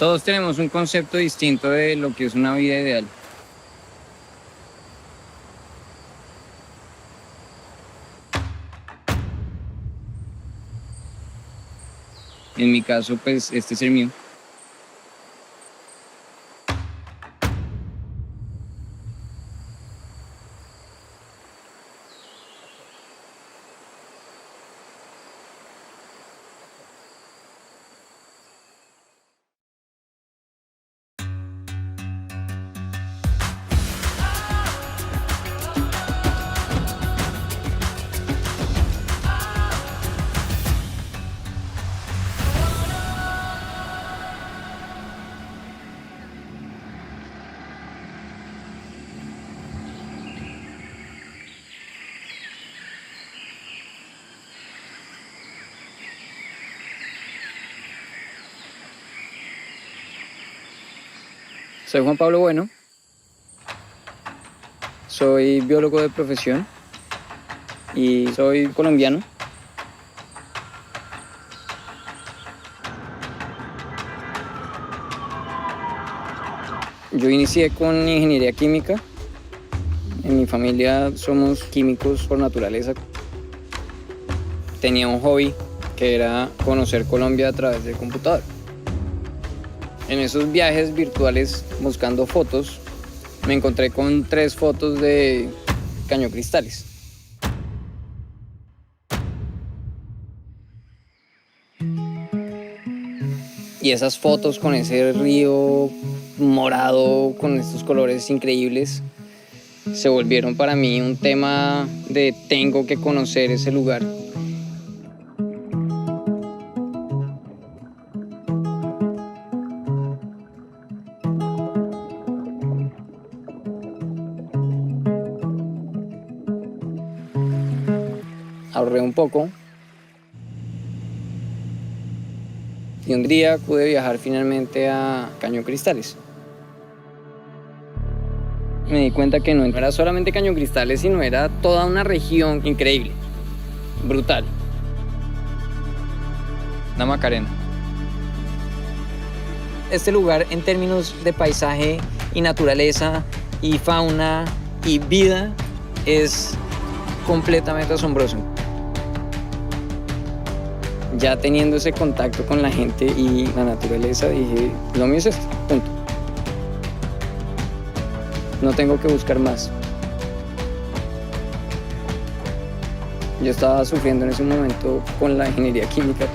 Todos tenemos un concepto distinto de lo que es una vida ideal. En mi caso, pues este es el mío. Soy Juan Pablo Bueno, soy biólogo de profesión y soy colombiano. Yo inicié con ingeniería química. En mi familia somos químicos por naturaleza. Tenía un hobby que era conocer Colombia a través del computador. En esos viajes virtuales buscando fotos, me encontré con 3 fotos de cañocristales. Y esas fotos con ese río morado, con estos colores increíbles, se volvieron para mí un tema de tengo que conocer ese lugar. Ahorré un poco y un día pude viajar finalmente a Cañocristales. Me di cuenta que no era solamente Cañocristales, sino era toda una región increíble, brutal. La Macarena. Este lugar en términos de paisaje y naturaleza y fauna y vida es completamente asombroso. Ya teniendo ese contacto con la gente y la naturaleza, dije, lo mío es esto, punto. No tengo que buscar más. Yo estaba sufriendo en ese momento con la ingeniería química.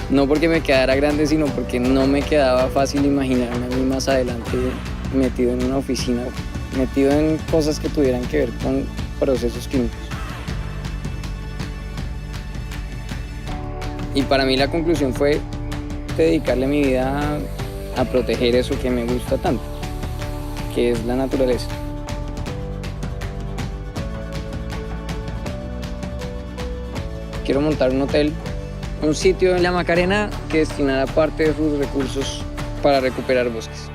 No porque me quedara grande, sino porque no me quedaba fácil imaginarme a mí más adelante metido en una oficina, metido en cosas que tuvieran que ver con procesos químicos. Y para mí la conclusión fue dedicarle mi vida a proteger eso que me gusta tanto, que es la naturaleza. Quiero montar un hotel, un sitio en la Macarena que destinara parte de sus recursos para recuperar bosques.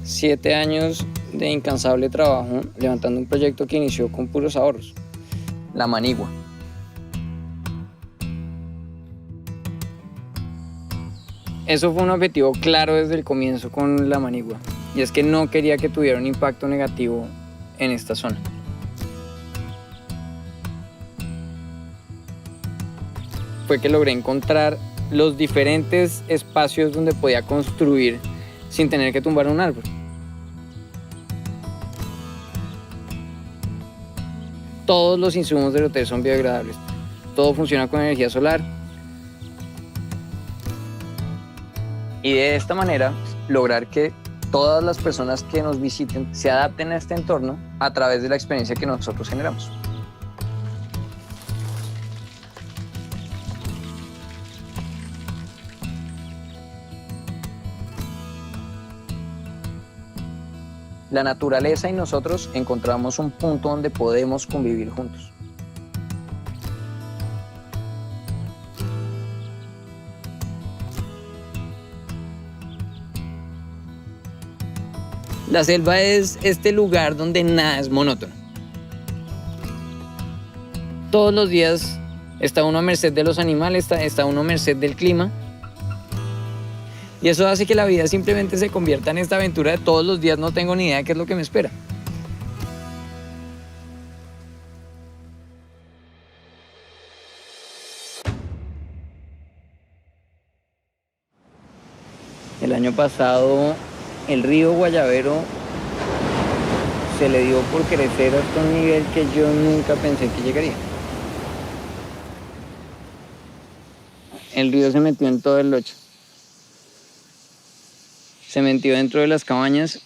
Siete años de incansable trabajo levantando un proyecto que inició con puros ahorros, la manigua. Eso fue un objetivo claro desde el comienzo con la manigua, y es que no quería que tuviera un impacto negativo en esta zona. Fue que logré encontrar los diferentes espacios donde podía construir sin tener que tumbar un árbol. Todos los insumos del hotel son biodegradables. Todo funciona con energía solar. Y de esta manera lograr que todas las personas que nos visiten se adapten a este entorno a través de la experiencia que nosotros generamos. La naturaleza y nosotros encontramos un punto donde podemos convivir juntos. La selva es este lugar donde nada es monótono. Todos los días está uno a merced de los animales, está uno a merced del clima. Y eso hace que la vida simplemente se convierta en esta aventura de todos los días, no tengo ni idea de qué es lo que me espera. El año pasado el río Guayabero se le dio por crecer hasta un nivel que yo nunca pensé que llegaría. El río se metió en todo el locho. Se metió dentro de las cabañas.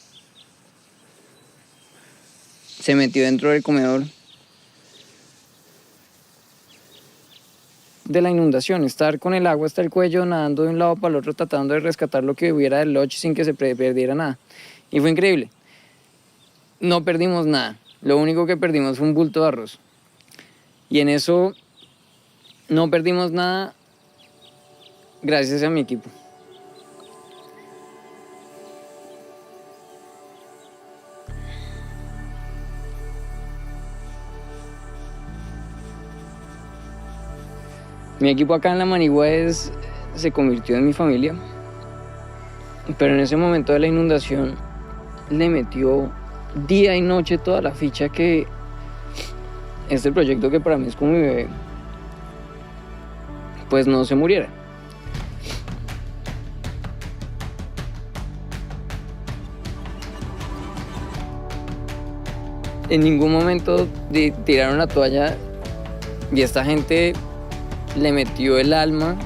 Se metió dentro del comedor. De la inundación, estar con el agua hasta el cuello, nadando de un lado para el otro, tratando de rescatar lo que hubiera del loche sin que se perdiera nada. Y fue increíble. No perdimos nada. Lo único que perdimos fue un bulto de arroz. Y en eso no perdimos nada gracias a mi equipo. Mi equipo acá en La Manigua se convirtió en mi familia, pero en ese momento de la inundación le metió día y noche toda la ficha que este proyecto, que para mí es como mi bebé, pues no se muriera. En ningún momento tiraron la toalla y esta gente le metió el alma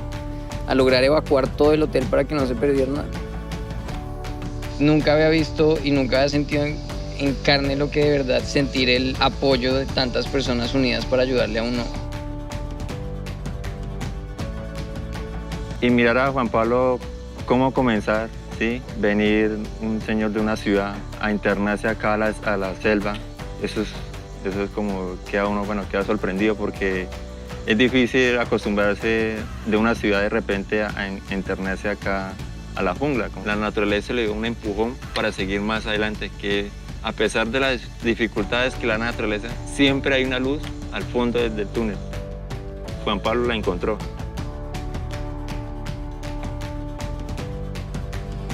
a lograr evacuar todo el hotel para que no se perdiera nada. Nunca había visto y nunca había sentido en carne lo que de verdad sentir el apoyo de tantas personas unidas para ayudarle a uno. Y mirar a Juan Pablo cómo comenzar, ¿sí? Venir un señor de una ciudad a internarse acá a la selva, eso es como queda uno, bueno, queda sorprendido porque es difícil acostumbrarse de una ciudad de repente a internarse acá a la jungla. La naturaleza le dio un empujón para seguir más adelante, que a pesar de las dificultades que la naturaleza, siempre hay una luz al fondo del túnel. Juan Pablo la encontró.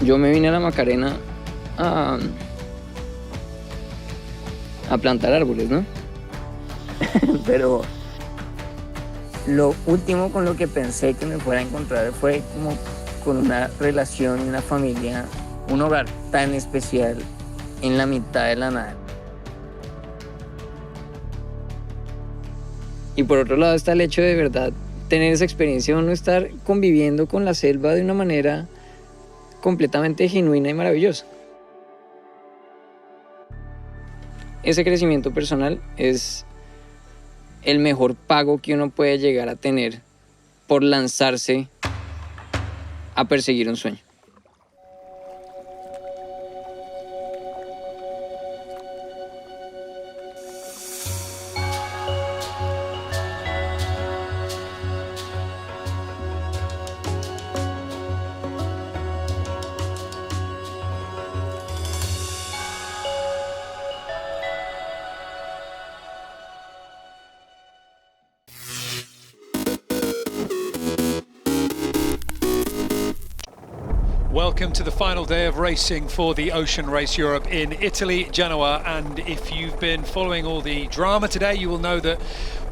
Yo me vine a la Macarena a plantar árboles, ¿no? Pero lo último con lo que pensé que me fuera a encontrar fue como con una relación, una familia, un hogar tan especial en la mitad de la nada. Y por otro lado está el hecho de verdad tener esa experiencia de no estar conviviendo con la selva de una manera completamente genuina y maravillosa. Ese crecimiento personal es el mejor pago que uno puede llegar a tener por lanzarse a perseguir un sueño. Welcome to the final day of racing for the Ocean Race Europe in Italy, Genoa. And if you've been following all the drama today, you will know that,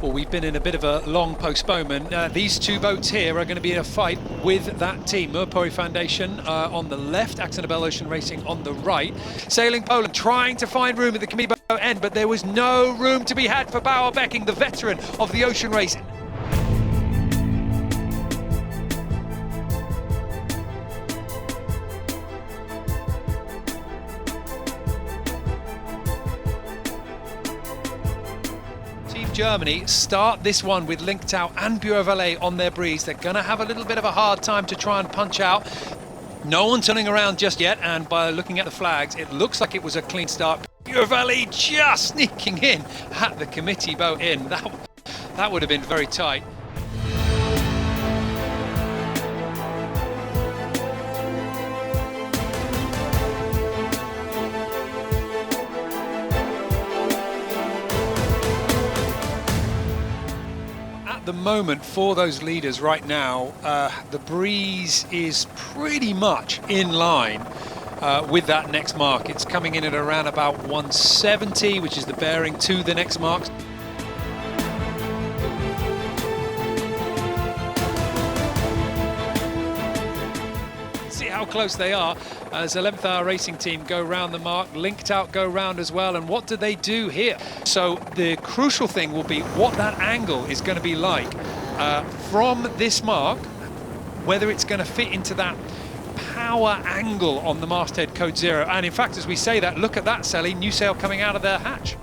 well, we've been in a bit of a long postponement. These two boats here are going to be in a fight with that team. Murpori Foundation on the left, AkzoNobel Ocean Racing on the right. Sailing Poland trying to find room at the Kamibo end, but there was no room to be had for Bauer Becking, the veteran of the Ocean Race. Germany start this one with Lingtao and Bureau Valet on their breeze. They're going to have a little bit of a hard time to try and punch out. No one turning around just yet, and by looking at the flags, it looks like it was a clean start. Bureau Valet just sneaking in at the committee boat in. That would have been very tight. the moment for those leaders right now, the breeze is pretty much in line with that next mark. It's coming in at around about 170, which is the bearing to the next mark. See how close they are as 11th Hour Racing Team go round the mark, Linked Out go round as well. And what do they do here? So the crucial thing will be what that angle is going to be like from this mark, whether it's going to fit into that power angle on the masthead Code Zero. And in fact, as we say that, look at that, Sally, new sail coming out of their hatch.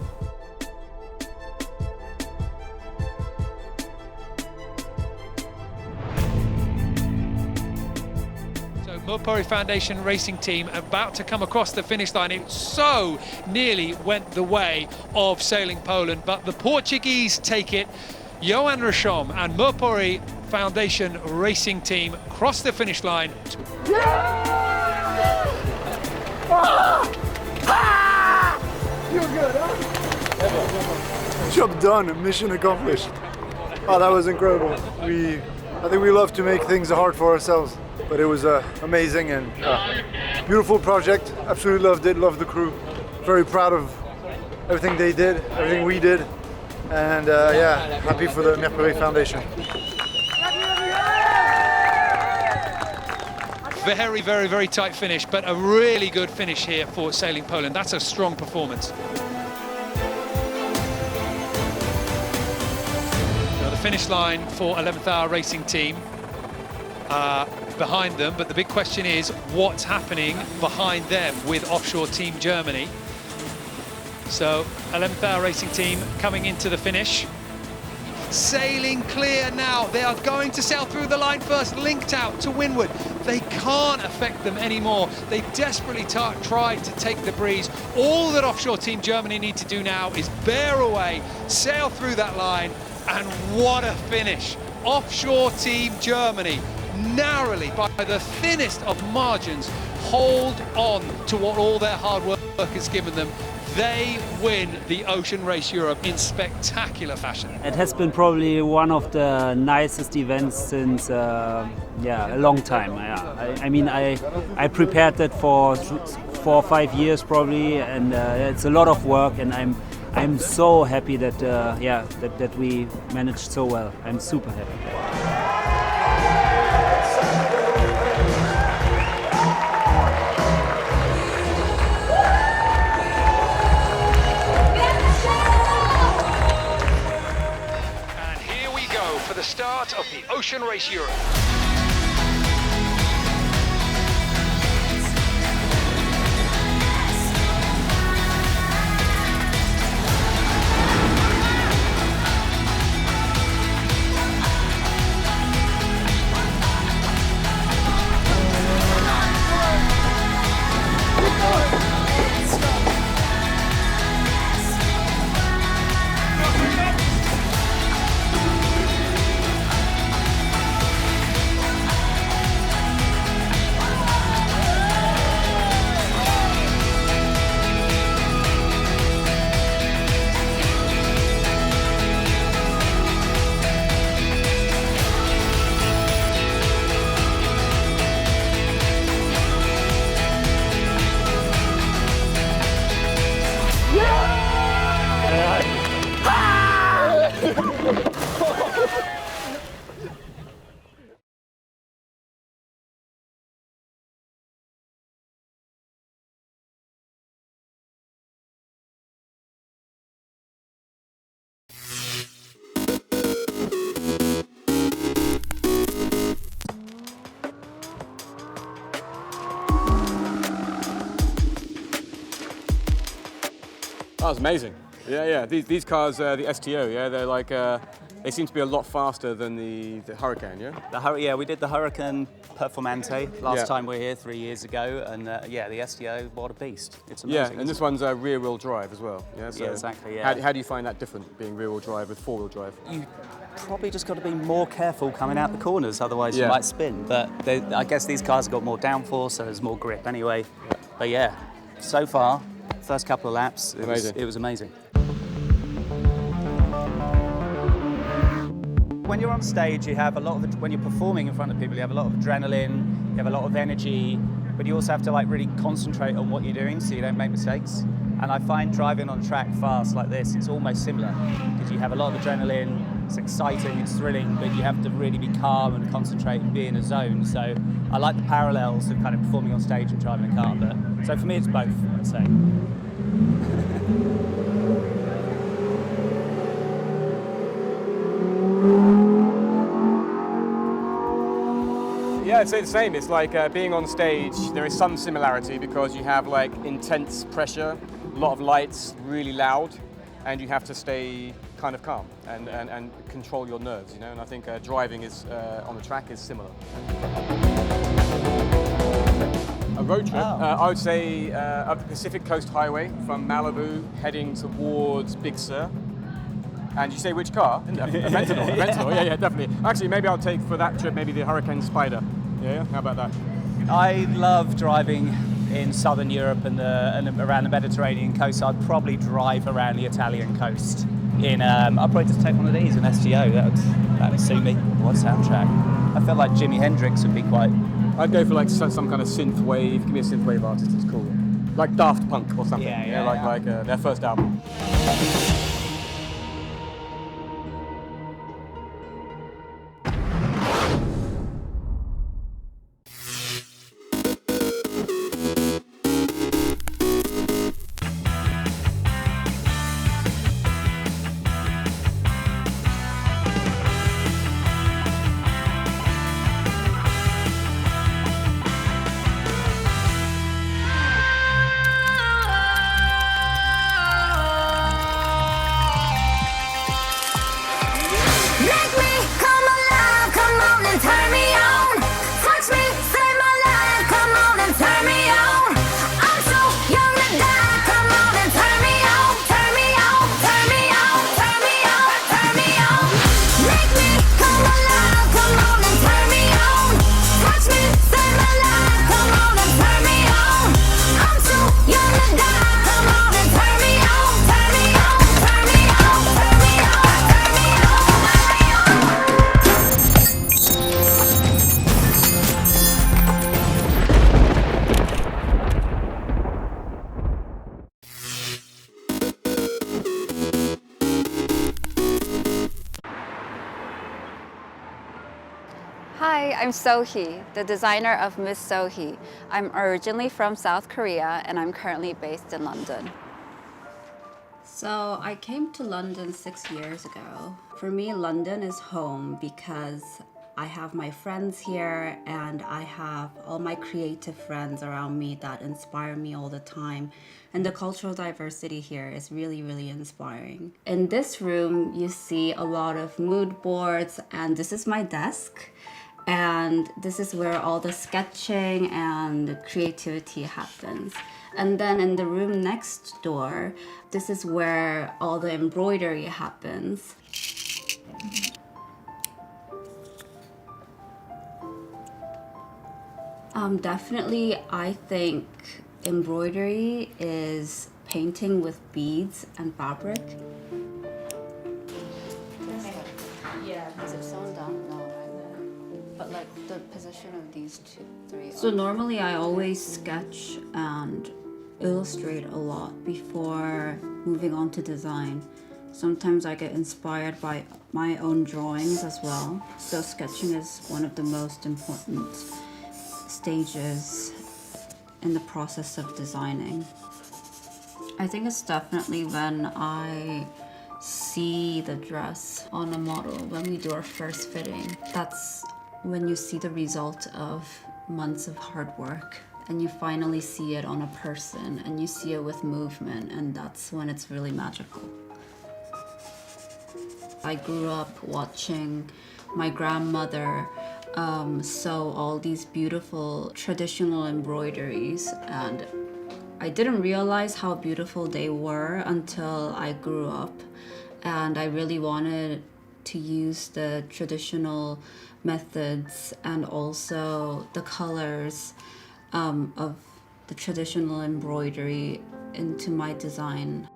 Murpuri Foundation Racing Team about to come across the finish line. It so nearly went the way of Sailing Poland, but the Portuguese take it. Johan Rishom and Murpuri Foundation Racing Team cross the finish line. You're good, huh? Job done, mission accomplished. Oh, that was incredible. I think we love to make things hard for ourselves. But it was amazing and beautiful project. Absolutely loved it, loved the crew. Very proud of everything they did, everything we did. And yeah, happy for the Murpuri Foundation. Very, very, very tight finish, but a really good finish here for Sailing Poland. That's a strong performance. Now the finish line for 11th Hour Racing Team. Behind them, but the big question is what's happening behind them with Offshore Team Germany. So 11th Hour Racing Team coming into the finish, sailing clear now. They are going to sail through the line first, Linked Out to windward. They can't affect them anymore. They desperately tried to take the breeze. All that Offshore Team Germany need to do now is bear away, sail through that line, and what a finish. Offshore Team Germany narrowly, by the thinnest of margins, hold on to what all their hard work has given them. They win the Ocean Race Europe in spectacular fashion. It has been probably one of the nicest events since a long time. I mean, I prepared that for 4 or 5 years probably, and it's a lot of work, and I'm so happy that that we managed so well. I'm super happy. The start of the Ocean Race Europe. That was amazing. Yeah. These cars, the STO, yeah, they're like, they seem to be a lot faster than the Hurricane, yeah? We did the Hurricane Performante last time we were here 3 years ago, and the STO, what a beast. It's amazing. Yeah, and this one's rear-wheel drive as well. Yeah, so yeah, exactly, yeah. How do you find that different, being rear-wheel drive with four-wheel drive? You probably just got to be more careful coming out the corners, otherwise you might spin. But I guess these cars have got more downforce, so there's more grip anyway. Yeah. But yeah, so far, first couple of laps, it was amazing. when you're on stage, you have a lot of, when you're performing in front of people, you have a lot of adrenaline, you have a lot of energy, but you also have to like really concentrate on what you're doing so you don't make mistakes. And I find driving on track fast like this, it's almost similar, because you have a lot of adrenaline, it's exciting, it's thrilling, but you have to really be calm and concentrate and be in a zone. So I like the parallels of kind of performing on stage and driving a car, but so for me it's both, I'd say. Yeah, I'd say the same. It's like being on stage, there is some similarity because you have like intense pressure, a lot of lights, really loud, and you have to stay kind of calm and control your nerves, you know, and I think driving is on the track is similar. A road trip, I would say up the Pacific Coast Highway from Malibu heading towards Big Sur. And you say which car? Aventador, Aventador, yeah, definitely. Actually, maybe I'll take for that trip maybe the Hurricane Spider. Yeah, how about that? I love driving in southern Europe and around the Mediterranean coast. I'd probably drive around the Italian coast. I'll probably just take one of these, an STO. That would suit me. What soundtrack? I feel like Jimi Hendrix would be quite. I'd go for like some kind of synth wave. Give me a synth wave artist. It's cool. Like Daft Punk or something. Yeah. Like their first album. Hi, I'm Sohee, the designer of Miss Sohee. I'm originally from South Korea and I'm currently based in London. So I came to London 6 years ago. For me, London is home because I have my friends here and I have all my creative friends around me that inspire me all the time. And the cultural diversity here is really, really inspiring. In this room, you see a lot of mood boards, and this is my desk. And this is where all the sketching and creativity happens. And then in the room next door, this is where all the embroidery happens. Definitely, I think embroidery is painting with beads and fabric. Yeah, is it sewn down? No, but like the position of these three. So normally I always sketch and illustrate a lot before moving on to design. Sometimes I get inspired by my own drawings as well. So sketching is one of the most important stages in the process of designing. I think it's definitely when I see the dress on a model, when we do our first fitting. That's when you see the result of months of hard work and you finally see it on a person and you see it with movement, and that's when it's really magical. I grew up watching my grandmother sew all these beautiful traditional embroideries, and I didn't realize how beautiful they were until I grew up, and I really wanted to use the traditional methods and also the colors of the traditional embroidery into my design.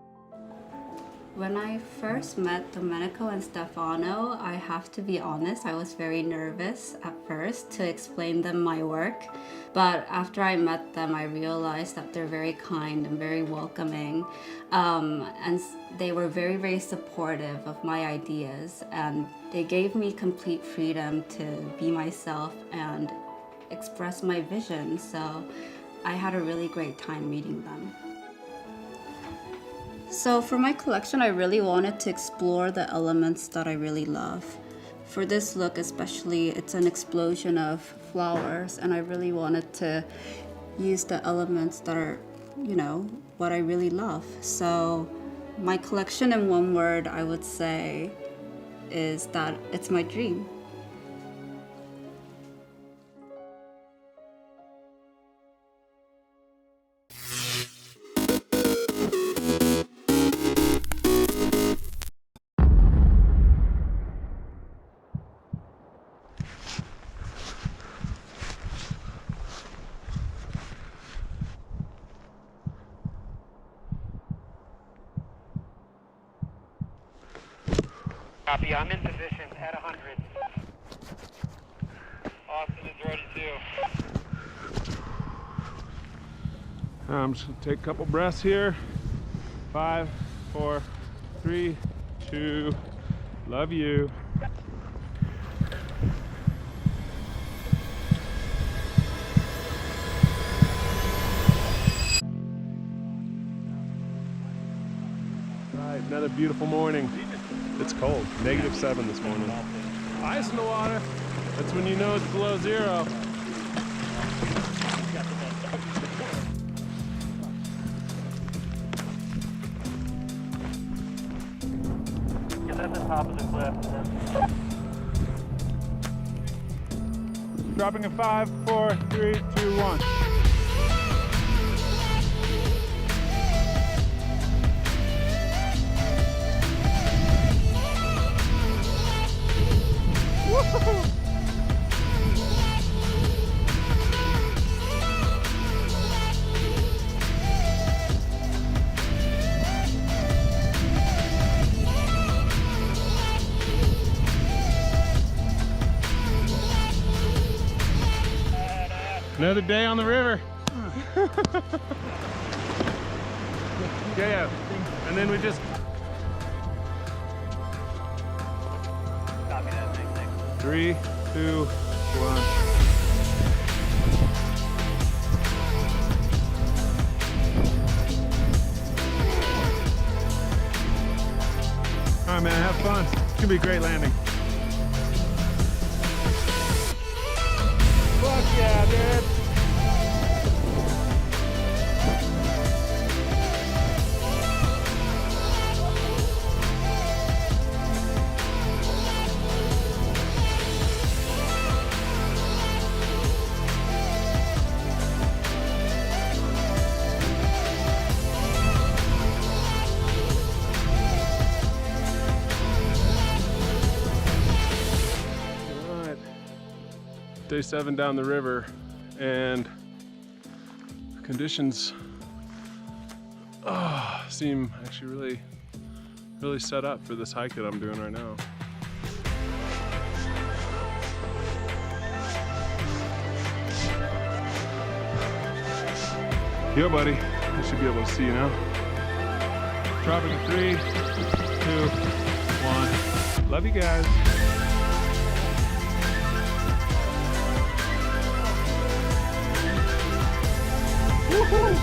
When I first met Domenico and Stefano, I have to be honest, I was very nervous at first to explain them my work. But after I met them, I realized that they're very kind and very welcoming. And they were very, very supportive of my ideas. And they gave me complete freedom to be myself and express my vision. So I had a really great time meeting them. So for my collection, I really wanted to explore the elements that I really love. For this look especially, it's an explosion of flowers, and I really wanted to use the elements that are, you know, what I really love. So my collection in one word, I would say, is that it's my dream. Copy, I'm in position at 100. Austin is ready too. I'm just gonna take a couple breaths here. 5, 4, 3, 2, love you. All right, another beautiful morning. It's cold, -7 this morning. Ice in the water, that's when you know it's below 0. Get at the top of the cliff. Dropping in 5, 4, 3, 2, 1. Another day on the river. Yeah, and then we just... Copy that, thanks. 3, 2, 1. All right, man, have fun. It's gonna be a great landing. Fuck yeah, dude. Day 7 down the river, and conditions seem actually really set up for this hike that I'm doing right now. Yo, buddy, I should be able to see you now. Dropping 3, 2, 1. Love you guys. Woohoo!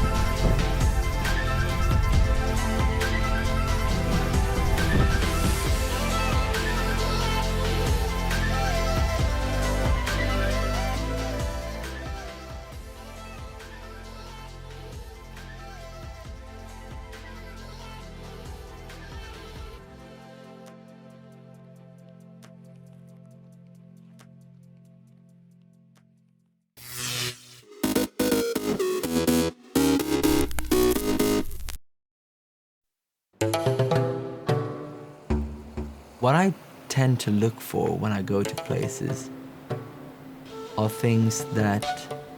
What I tend to look for when I go to places are things that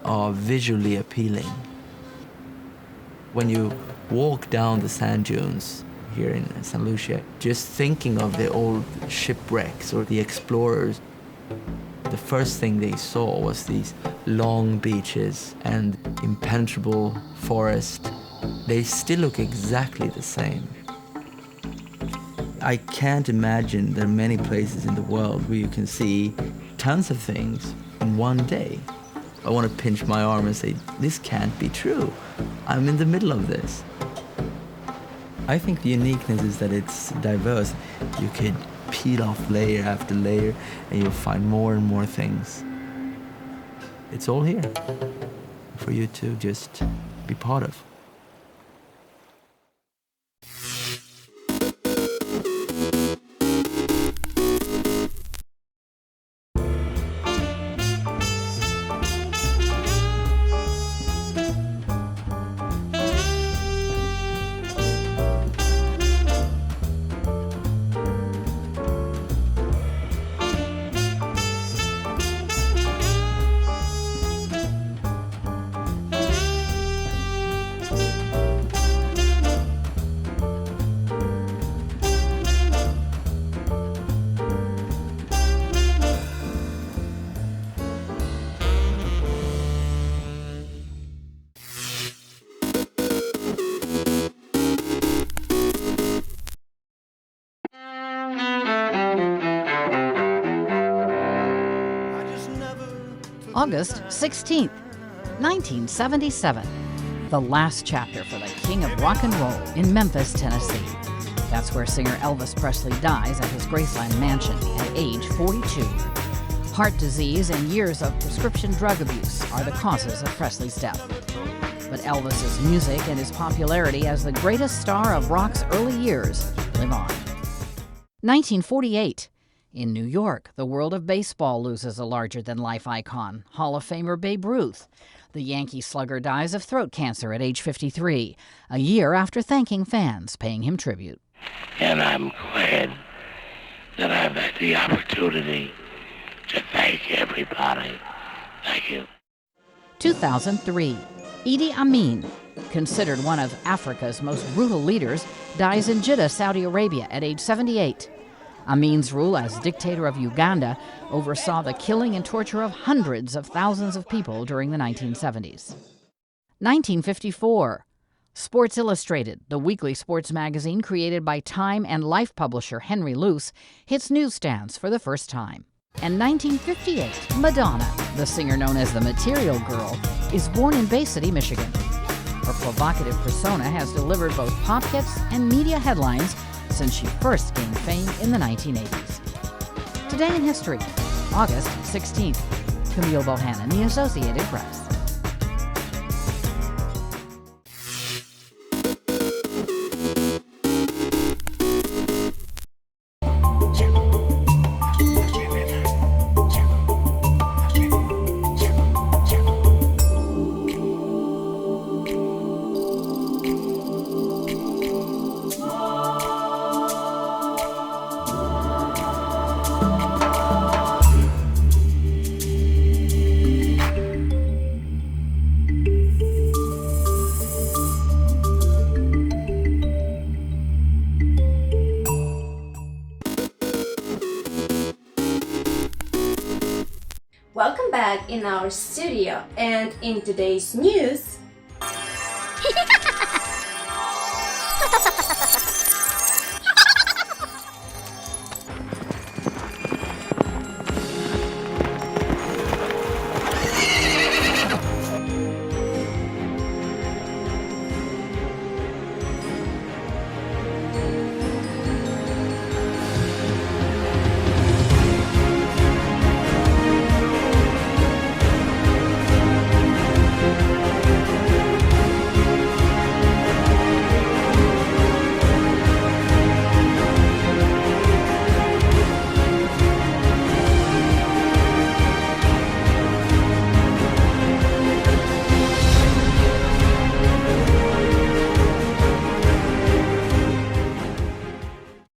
are visually appealing. When you walk down the sand dunes here in St. Lucia. Just thinking of the old shipwrecks or the explorers, the first thing they saw was these long beaches and impenetrable forest. They still look exactly the same. I can't imagine there are many places in the world where you can see tons of things in one day. I want to pinch my arm and say, this can't be true. I'm in the middle of this. I think the uniqueness is that it's diverse. You could peel off layer after layer and you'll find more and more things. It's all here for you to just be part of. August 16th, 1977. The last chapter for the king of rock and roll in Memphis, Tennessee. That's where singer Elvis Presley dies at his Graceland mansion at age 42. Heart disease and years of prescription drug abuse are the causes of Presley's death. But Elvis's music and his popularity as the greatest star of rock's early years live on. 1948. In New York, the world of baseball loses a larger-than-life icon, Hall of Famer Babe Ruth. The Yankee slugger dies of throat cancer at age 53, a year after thanking fans paying him tribute. And I'm glad that I've had the opportunity to thank everybody. Thank you. 2003. Idi Amin, considered one of Africa's most brutal leaders, dies in Jeddah, Saudi Arabia at age 78. Amin's rule as dictator of Uganda oversaw the killing and torture of hundreds of thousands of people during the 1970s. 1954. Sports Illustrated, the weekly sports magazine created by Time and Life publisher Henry Luce, hits newsstands for the first time. And 1958, Madonna, the singer known as the Material Girl, is born in Bay City, Michigan. Her provocative persona has delivered both pop hits and media headlines since she first gained fame in the 1980s. Today in history, August 16th. Camille Bohannon, The Associated Press. Welcome back in our studio, and in today's news,